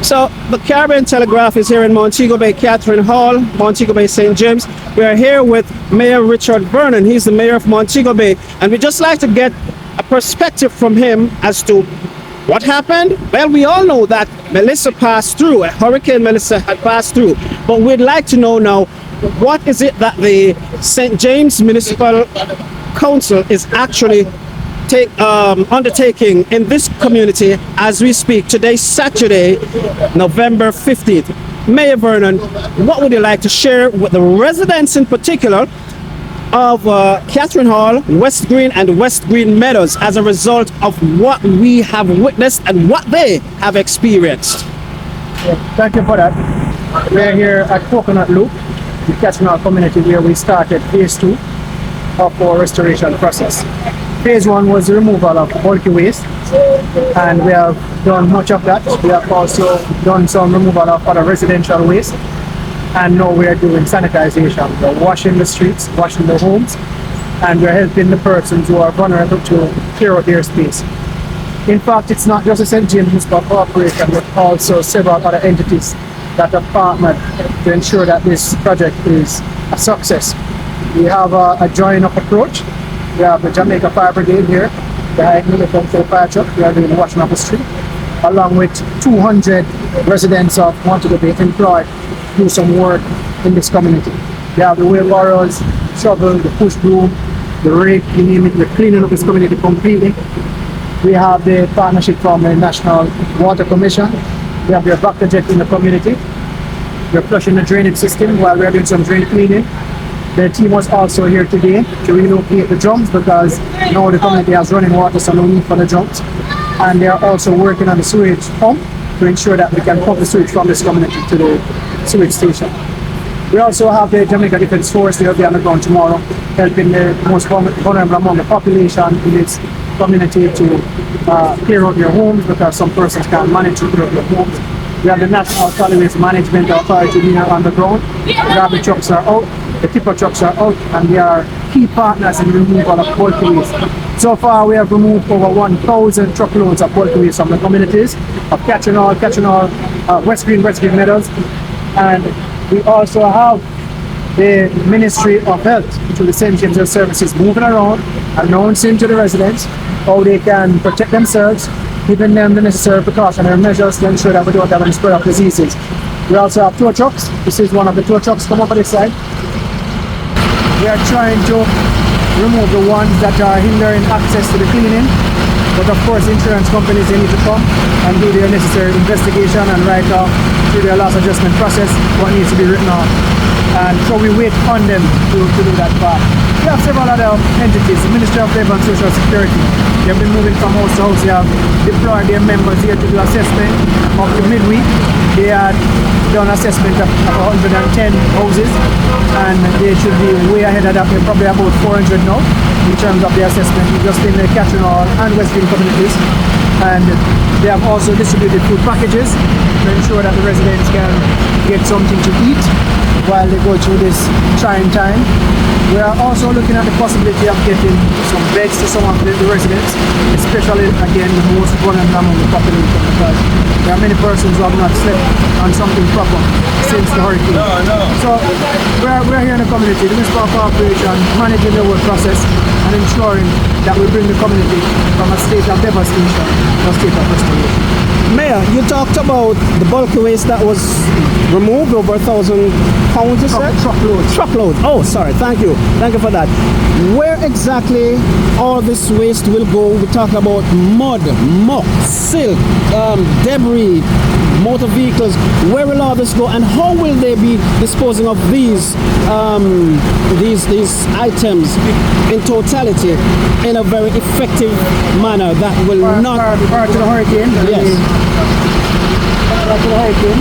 So the Caribbean Telegraph is here in Montego Bay, Catherine Hall, Montego Bay, St. James. We are here with Mayor Richard Vernon. He's the mayor of Montego Bay, and we'd just like to get a perspective from him as to what happened. Well, we all know that Melissa passed through, Hurricane Melissa had passed through, but we'd like to know now, what is it that the St. James Municipal Council is actually undertaking in this community as we speak today, Saturday, November 15th. Mayor Vernon, what would you like to share with the residents in particular of Catherine Hall, West Green and West Green Meadows as a result of what we have witnessed and what they have experienced? Thank you for that. We're here at Coconut Loop, the Catherine Hall community, where we started phase 2 of our restoration process. Phase 1 was the removal of bulky waste, and we have done much of that. We have also done some removal of other residential waste, and now we are doing sanitization. We're washing the streets, washing the homes, and we're helping the persons who are vulnerable to clear out their space. In fact, it's not just a St. James Municipal Corporation, but also several other entities that have partnered to ensure that this project is a success. We have a join-up approach. We have the Jamaica Fire Brigade here, behind me, the fire truck. We are doing the washing of the street, along with 200 residents of Montego Bay employed to do some work in this community. We have the wheelbarrows, shovel, the push broom, the rake, you name it. We're cleaning up this community completely. We have the partnership from the National Water Commission. We have the evacuation jet in the community. We're flushing the drainage system while we're doing some drain cleaning. The team was also here today to relocate the drums because now the community has running water, so no need for the drums. And they are also working on the sewage pump to ensure that we can pump the sewage from this community to the sewage station. We also have the Jamaica Defence Force. They'll be on the ground tomorrow, helping the most vulnerable among the population in this community to clear out their homes because some persons can't manage to clear out their homes. We have the National Solid Waste Management Authority here on the ground. The garbage trucks are out, the tipper trucks are out, and we are key partners in the removal of bulky waste. So far, we have removed over 1,000 truckloads of bulky waste from the communities of Catherine Hall, West Green Meadows, and we also have the Ministry of Health through the St. James Health Services moving around, announcing to the residents how they can protect themselves, giving them the necessary precautionary measures to ensure that we don't have any spread of diseases. We also have tow trucks. This is one of the tow trucks. Come over this side. We are trying to remove the ones that are hindering access to the cleaning. But of course, insurance companies, they need to come and do their necessary investigation and write off through their loss adjustment process what needs to be written off. And so we wait on them to do that part. We have several other entities, the Ministry of Labour and Social Security. They have been moving from house to house. They have deployed their members here to do assessment of the midweek. They had done assessment of 110 houses, and they should be way ahead of that. They're probably about 400 now in terms of the assessment, just in the Catherine Hall and West Green communities. And they have also distributed food packages to ensure that the residents can get something to eat while they go through this trying time. We are also looking at the possibility of getting some beds to some of the residents, especially again the most vulnerable among the population, because there are many persons who have not slept on something proper since the hurricane. So we're here in the community, the municipal corporation, managing the whole process and ensuring that we bring the community from a state of devastation to a state of restoration. Mayor, you talked about the bulky waste that was removed, over 1,000 pounds, you said? Truckloads. Truckloads. Oh, sorry. Thank you. Thank you for that. Where exactly all this waste will go? We talk about mud, muck, silt, debris, motor vehicles. Where will all this go, and how will they be disposing of these items in totality in a very effective manner that will not... Prior to the hurricane, yes. Prior to the hurricane,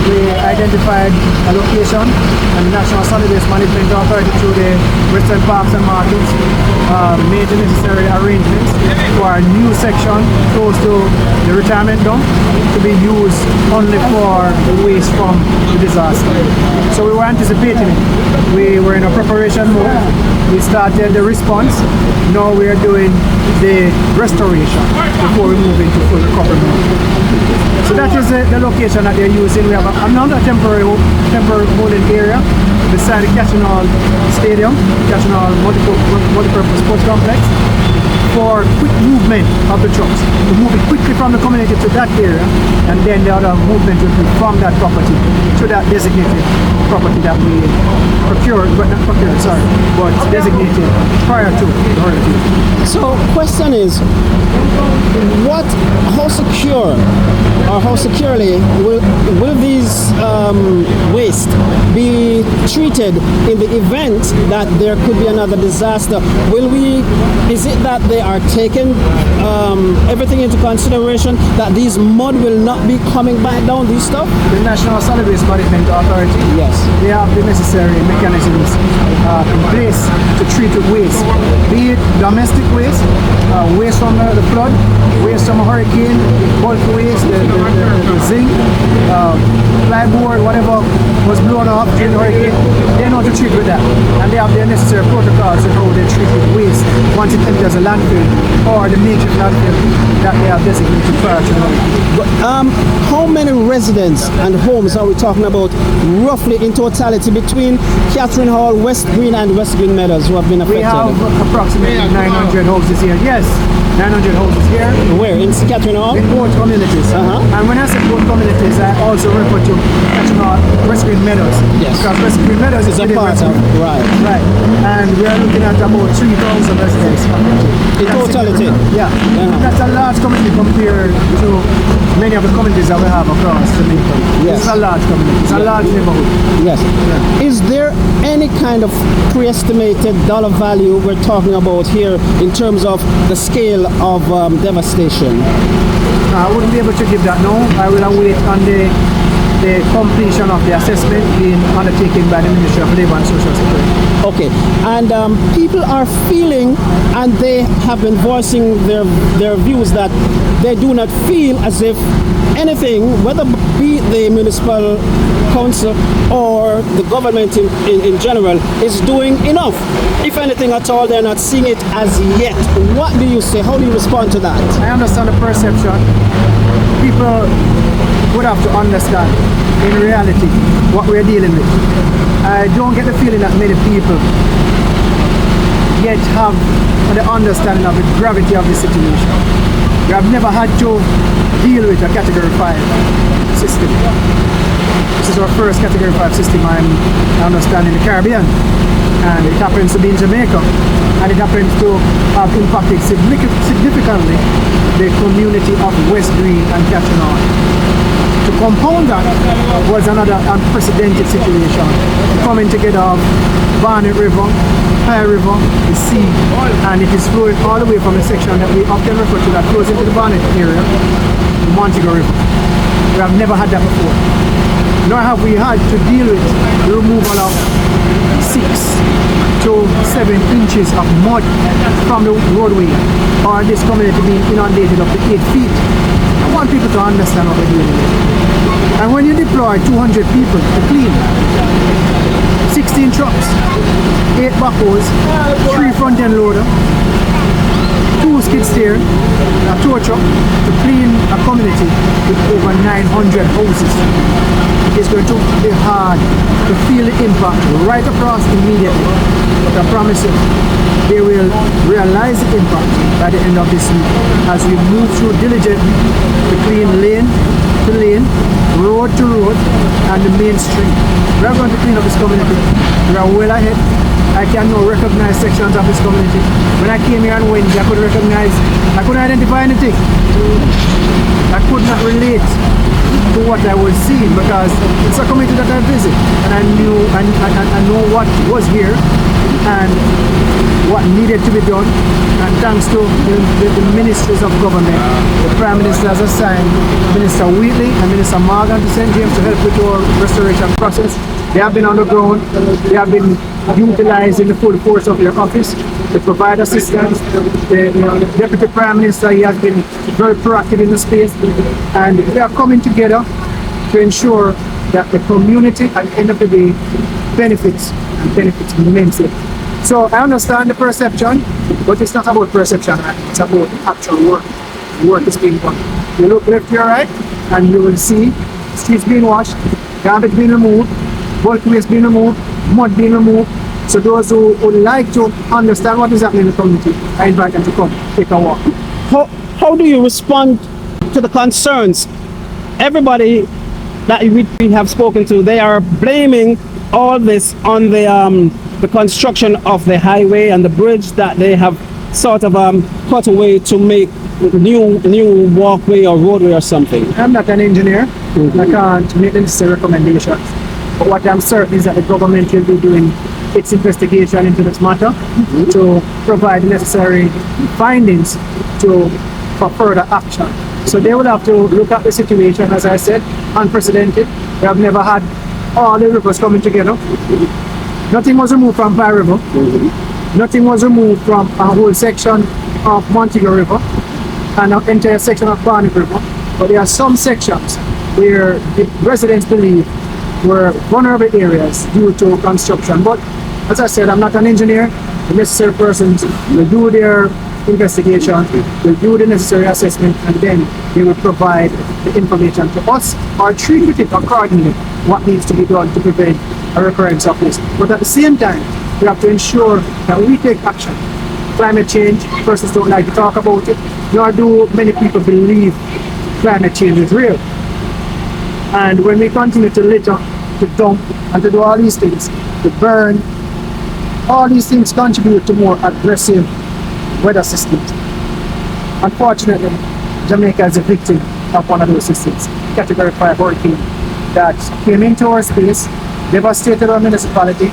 we identified a location, and the National Solid Waste Management Authority through the Western Parks and Markets made the necessary arrangements for a new section close to the retirement dump to be used only for the waste from the disaster. So we were anticipating it. We were in a preparation mode. We started the response. Now we are doing the restoration before we move into full recovery mode. So that is the location that they're using. We have another temporary holding area beside the Catching Hall Stadium, Catching Hall multi-purpose sports complex, for quick movement of the trucks, to move it quickly from the community to that area, and then the other movement will be from that property to that designated property that we procured, but not procured, sorry, but designated prior to the hurricane. So question is, how secure or how securely will these waste be treated in the event that there could be another disaster? Is it that they are taking everything into consideration, that these mud will not be coming back down, these stuff? The National Solid Waste Management Authority, yes, they have the necessary mechanisms in place to treat waste, be it domestic waste, waste from the flood, waste from a hurricane, bulk waste, the zinc, plyboard, whatever was blown up during the hurricane. They know to treat with that, and they have their necessary protocols on how they treat with waste once it enters a landfill or the makeshift landfill that they have designated prior to the hurricane. How many residents and homes are we talking about roughly in totality between Catherine Hall, West Green and West Green Meadows who have been affected? We have approximately 900 houses here. Yes, 900 houses here. Where? In Catherine Hall? In both communities. And when I say both communities, I also refer to Catherine Hall, West Green Meadows. Yes. Because West Green Meadows is a part of, right. Right. And we are looking at about 3,000 residents. In totality? Yeah. That's a large community compared to many of the communities that we have across the nation. Yes. It's a large community. It's a large neighborhood. Yes. Yeah. Is there any kind of pre-estimated dollar value we're talking about here in terms of the scale of devastation? I wouldn't be able to give that now. I will await on the completion of the assessment being undertaken by the Ministry of Labour and Social Security. Okay, and people are feeling, and they have been voicing their views that they do not feel as if anything, whether be the municipal council or the government in general, is doing enough. If anything at all, they're not seeing it as yet. What do you say? How do you respond to that? I understand the perception. People would have to understand in reality what we're dealing with. I don't get the feeling that many people yet have the understanding of the gravity of the situation. We have never had to deal with a Category 5 system. This is our first Category 5 system I understand in the Caribbean, and it happens to be in Jamaica, and it happens to have impacted significantly the community of West Green and Catherine Hall. To compound that was another unprecedented situation, coming together of Barnet River, High River, the sea, and it is flowing all the way from the section that we often refer to that flows into the Barnet area, the Montego River. We have never had that before. Nor have we had to deal with the removal of 6 to 7 inches of mud from the roadway, or this community being inundated up to 8 feet. I want people to understand what we're dealing with. And when you deploy 200 people to clean, 16 trucks, 8 backhoes, 3 front end loader, 2 skid steer, a tow truck to clean a community with over 900 houses. It's going to be hard to feel the impact right across immediately. But I promise you, they will realize the impact by the end of this week as we move through diligently to clean lane to lane, road to road, and the main street. We are going to clean up this community. We are well ahead. I can now recognize sections of this community. When I came here on Wednesday, I couldn't identify anything. I could not relate to what I was seeing because it's a community that I visit, and I knew and I know what was here and what needed to be done. And thanks to the ministries of government, the Prime Minister has assigned Minister Wheatley and Minister Morgan to St. James to help with our restoration process. They have been on the ground. They have been utilizing the full force of their office to provide assistance. The Deputy Prime Minister, he has been very proactive in the space, and we are coming together to ensure that the community at the end of the day benefits and benefits immensely. So I understand the perception, but it's not about perception, right? It's about actual work. The work is being done. You look left to your right, and you will see streets being washed, garbage being removed, bulk waste being removed, mud being removed. So those who would like to understand what is happening in the community, I invite them to come take a walk. How do you respond to the concerns? Everybody that we have spoken to, they are blaming all this on the construction of the highway and the bridge that they have sort of cut away to make new walkway or roadway or something. I'm not an engineer. I can't make the necessary recommendations. But what I'm certain is that the government will be doing its investigation into this matter to provide the necessary findings for further action. So they will have to look at the situation, as I said, unprecedented. We have never had all the rivers coming together. Nothing was removed from Bar River. Nothing was removed from a whole section of Montego River and an entire section of Barney River. But there are some sections where the residents believe were vulnerable areas due to construction. But as I said, I'm not an engineer. The necessary persons will do their investigation, will do the necessary assessment, and then they will provide the information to us or treat with it accordingly what needs to be done to prevent a recurrence of this. But at the same time, we have to ensure that we take action. Climate change, persons don't like to talk about it, nor do many people believe climate change is real. And when we continue to litter, to dump, and to do all these things, to burn, all these things contribute to more aggressive weather systems. Unfortunately, Jamaica is a victim of one of those systems, Category 5 hurricane, that came into our space, devastated our municipality,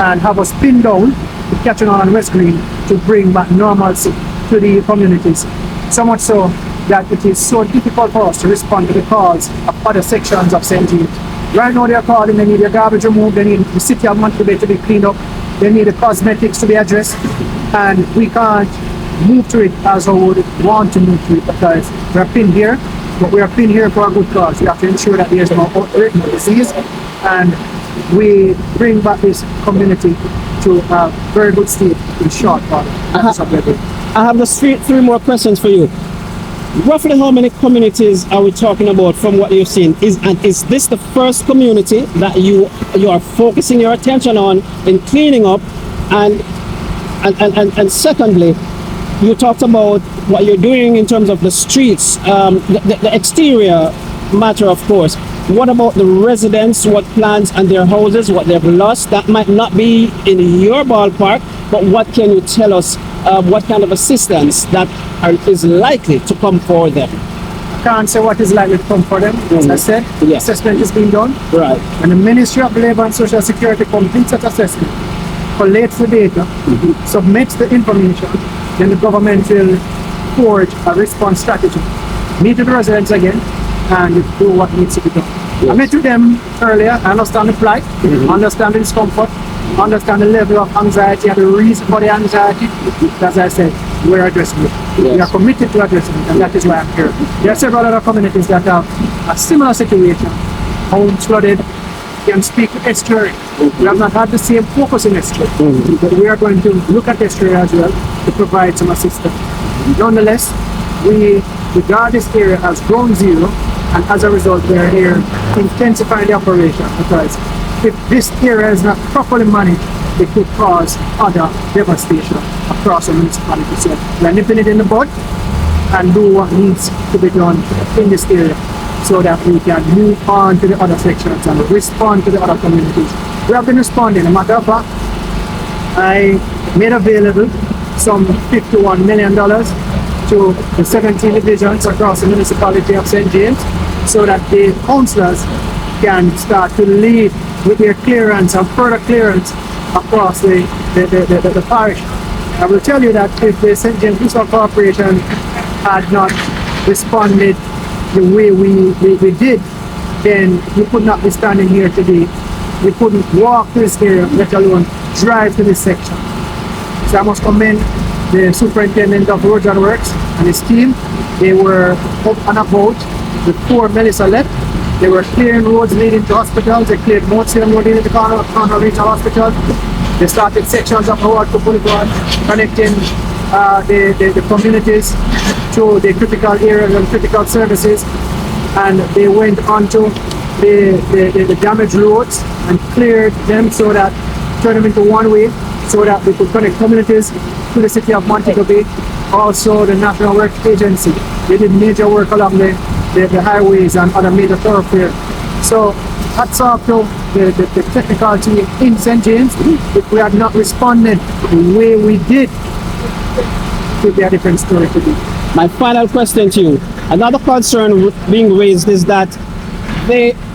and have us pinned down to Catherine Hall and West Green to bring back normalcy to the communities. So much so that it is so difficult for us to respond to the calls of other sections of St. James. Right now they're calling, they need their garbage removed, they need the city of Montego to be cleaned up, they need the cosmetics to be addressed, and we can't move to it as we would want to move to it because we're pinned here, but we are pinned here for a good cause. We have to ensure that there's no outbreak, no disease, and we bring back this community to a very good state in short order. I have just three more questions for you. Roughly how many communities are we talking about from what you've seen? Is this the first community that you are focusing your attention on in cleaning up? And secondly, you talked about what you're doing in terms of the streets, the exterior matter, of course. What about the residents, what plans and their houses, what they've lost? That might not be in your ballpark, but what can you tell us, what kind of assistance that is likely to come for them? I can't say what is likely to come for them. As I said, Yes. assessment is being done. Right. When the Ministry of Labour and Social Security completes that assessment, collates the data, submits the information, then the government will forge a response strategy. Meet with the residents again and do what needs to be done. Yes. I met with them earlier. I understand the plight, understand the discomfort, understand the level of anxiety and the reason for the anxiety. As I said, we're addressing it. Yes. We are committed to addressing it, and that is why I'm here. There are several other communities that have a similar situation. Homes flooded, can speak to estuary. We have not had the same focus in estuary, but we are going to look at estuary as well to provide some assistance. Nonetheless, we regard this area as ground zero, and as a result, we are here intensifying the operation because if this area is not properly managed, it could cause other devastation across the municipality. So we are nipping it in the bud and do what needs to be done in this area so that we can move on to the other sections and respond to the other communities. We have been responding. A matter of fact, I made available some $51 million to the 17 divisions across the municipality of St. James so that the councillors can start to lead with their clearance and further clearance across the parish. I will tell you that if the St. James Municipal Corporation had not responded the way we did, then we could not be standing here today we couldn't walk to this area, let alone drive to this section. So I must commend the superintendent of roads and works and his team. They were up and about before Melissa left. They were clearing roads leading to hospitals. They cleared Montego Road leading to Corner Regional Hospital. They started sections of Howard to Boulevard, connecting the communities to the critical areas and critical services. And they went onto the damaged roads and cleared them so that, turned them into one way, so that we could connect communities to the city of Montego Bay. Also the National Work Agency, they did major work along the highways and other major thoroughfares. So hats off to the technical team in St. James. If we had not responded the way we did, it would be a different story today. My final question to you, another concern being raised is that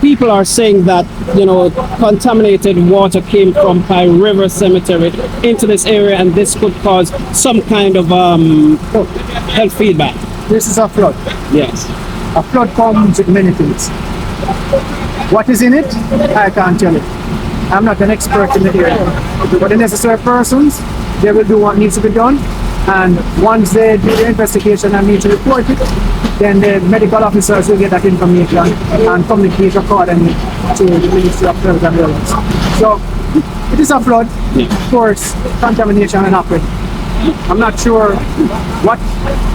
people are saying that, you know, contaminated water came from Pine River Cemetery into this area, and this could cause some kind of health feedback. This is a flood. Yes. A flood comes with many things. What is in it? I can't tell you. I'm not an expert in the area. But the necessary persons, they will do what needs to be done. And once they do the investigation and need to report it, then the medical officers will get that information and communicate accordingly to the Ministry of Health and Wellness. So it is a flood. Of course, contamination happened. I'm not sure what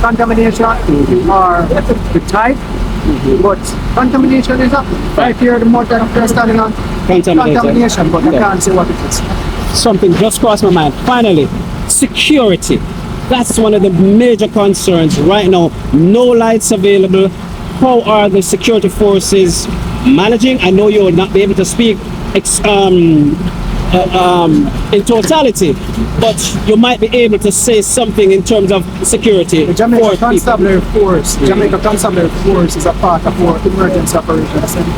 contamination or the type, but contamination is happening. Right here, the motor we're standing on contamination, but I can't say what it is. Something just crossed my mind. Finally, security. That's one of the major concerns right now. No lights available. How are the security forces managing? I know you will not be able to speak in totality, but you might be able to say something in terms of security. The Jamaica Constabulary Force, Jamaica Constabulary Force is a part of our emergency operations center,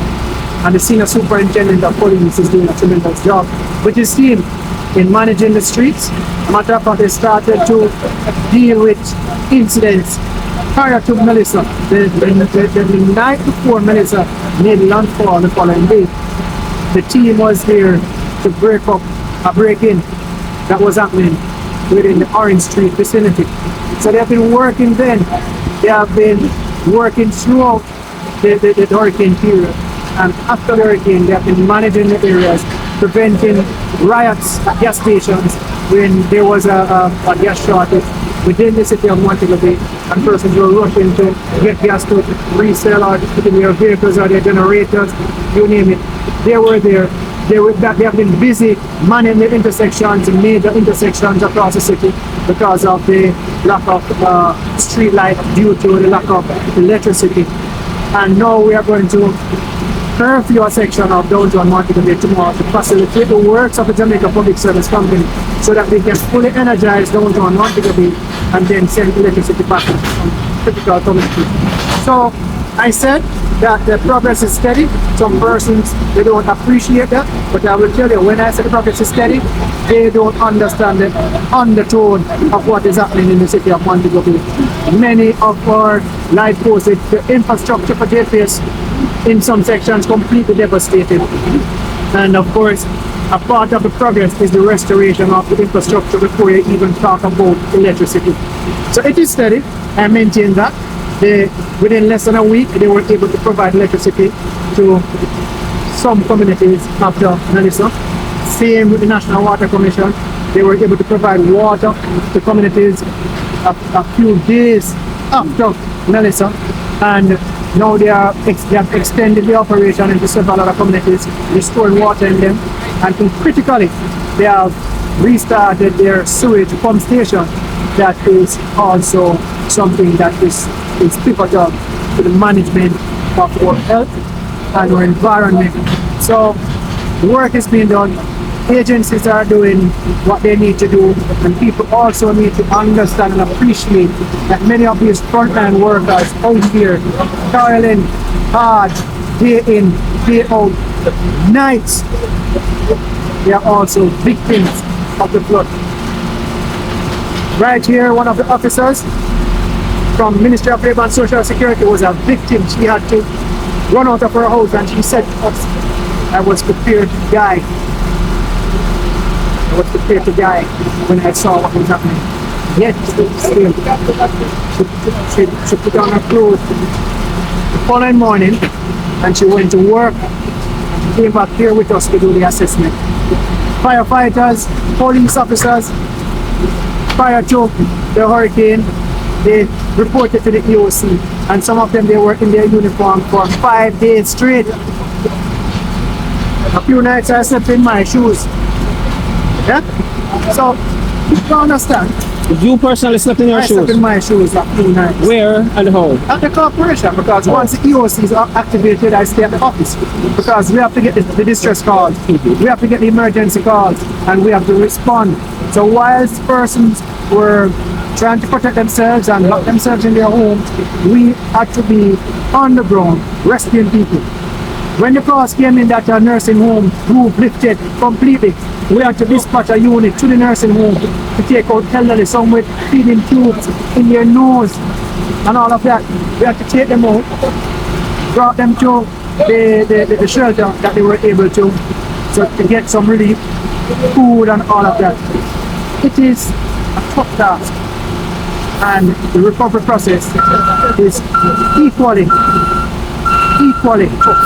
and the senior superintendent of police is doing a tremendous job with his team in managing the streets. Matter of fact, they started to deal with incidents prior to Melissa. The night before Melissa made landfall the following day, the team was there to break up a break-in that was happening within the Orange Street vicinity. So they have been working then. They have been working throughout the hurricane period. And after the hurricane, they have been managing the areas, preventing riots at gas stations when there was a gas shortage within the city of Montego Bay, and persons were rushing to get gas to resell or put in their vehicles or their generators, you name it. They were there. They have been busy manning the intersections, major intersections across the city because of the lack of street light due to the lack of electricity. And now we are going to curfew a section of downtown Montego Bay tomorrow to facilitate the works of the Jamaica Public Service Company so that we can fully energize downtown Montego Bay and then send electricity back to critical communities. So I said that the progress is steady. Some persons, they don't appreciate that, but I will tell you, when I say the progress is steady, they don't understand the undertone of what is happening in the city of Montego Bay. Many of our light posts, the infrastructure for JPS in some sections completely devastated. And of course, a part of the progress is the restoration of the infrastructure before you even talk about electricity. So it is steady. I maintain that. Within less than a week, they were able to provide electricity to some communities after Melissa. Same with the National Water Commission. They were able to provide water to communities a few days after Melissa. And now they have extended the operation into several other communities, restoring water in them. And critically, they have restarted their sewage pump station. That is also something that is pivotal to the management of our health and our environment. So work is being done. Agencies are doing what they need to do, and people also need to understand and appreciate that many of these frontline workers out here toiling hard day in, day out, nights, they are also victims of the flood. Right here, one of the officers from Ministry of Labour and Social Security was a victim. She had to run out of her house, and she said to us I was prepared to die. I was prepared to die when I saw what was happening. Yet, still, she put on her clothes the following morning and she went to work and came back here with us to do the assessment. Firefighters, police officers, prior to the hurricane, they reported to the EOC, and some of them they were in their uniform for 5 days straight. A few nights I slept in my shoes. Yeah? So, you don't understand. You personally slept in your I slept shoes? in my shoes a few nights. Where and how? At the corporation, because once the EOC is activated, I stay at the office. Because we have to get the distress calls, we have to get the emergency calls, and we have to respond. So whilst persons were trying to protect themselves and lock themselves in their homes, we had to be on the ground rescuing people. When the calls came in that nursing home roof lifted completely, we had to dispatch a unit to the nursing home to take out elderly, some with feeding tubes in their nose and all of that. We had to take them out, brought them to the shelter that they were able to get some relief, food and all of that. It is a tough task, and the recovery process is equally tough.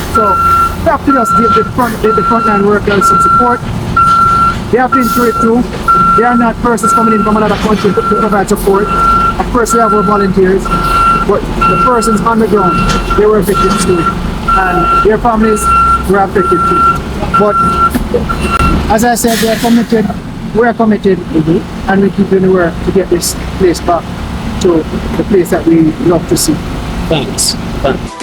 So we have to just give the frontline workers some support. They have been through it too. They are not persons coming in from another country to provide support. Of course we have our volunteers, but the persons on the ground, they were victims too. And their families were affected too. But as I said, they are committed, we are committed, and we keep doing the work to get this place back to the place that we love to see. Thanks. Thanks.